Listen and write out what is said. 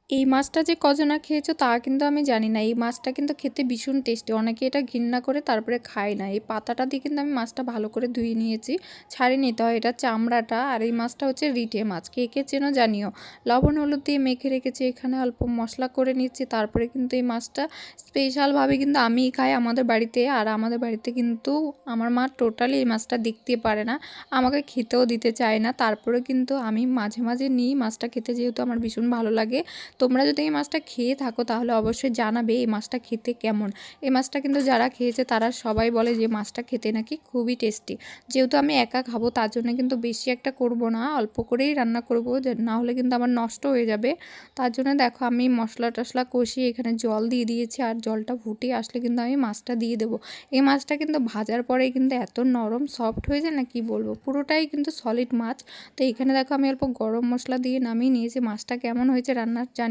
এই মাছটা যে কজনা খেয়েছো তা কিন্তু আমি জানি না। এই মাছটা কিন্তু খেতে ভীষণ টেস্টি। অনেকে এটা ঘৃণা করে তারপরে খায় না। এই পাতাটা দিয়ে কিন্তু আমি মাছটা ভালো করে ধুয়ে নিয়েছি, ছাড়িয়ে নিতে হয় এটা চামড়াটা। আর এই মাছটা হচ্ছে রিঠে মাছ, কে কে চেনো জানিও। লবণ হলুদ দিয়ে মেখে রেখেছি, এখানে অল্প মশলা করে নিচ্ছি। তারপরে কিন্তু এই মাছটা স্পেশালভাবে কিন্তু আমিই খাই আমাদের বাড়িতে। আর আমাদের বাড়িতে কিন্তু আমার মা টোটালি এই মাছটা দেখতে পারে না, আমাকে খেতেও দিতে চায় না। তারপরে কিন্তু আমি মাঝে মাঝে নিই মাছটা খেতে, যেহেতু আমার ভীষণ ভালো লাগে। তোমরা যদি এই মাছটা খেয়ে থাকো তাহলে অবশ্যই জানাবে এই মাছটা খেতে কেমন। এই মাছটা কিন্তু যারা খেয়েছে তারা সবাই বলে যে মাছটা খেতে নাকি খুবই টেস্টি। যেহেতু আমি একা খাবো তার জন্য কিন্তু বেশি একটা করব না, অল্প করেই রান্না করব, যে না হলে কিন্তু আমার নষ্ট হয়ে যাবে। তার জন্য দেখো আমি মশলা টশলা কষিয়ে এখানে জল দিয়ে দিয়েছি, আর জলটা ফুটে আসলে কিন্তু আমি মাছটা দিয়ে দেবো। এই মাছটা কিন্তু ভাজার পরে কিন্তু এত নরম সফট হয়ে যায় না, কি বলবো, পুরোটাই কিন্তু সলিড মাছ। তো এখানে দেখো আমি অল্প গরম মশলা দিয়ে নামিয়ে নিয়েছি। মাছটা কেমন হয়েছে রান্নার জানি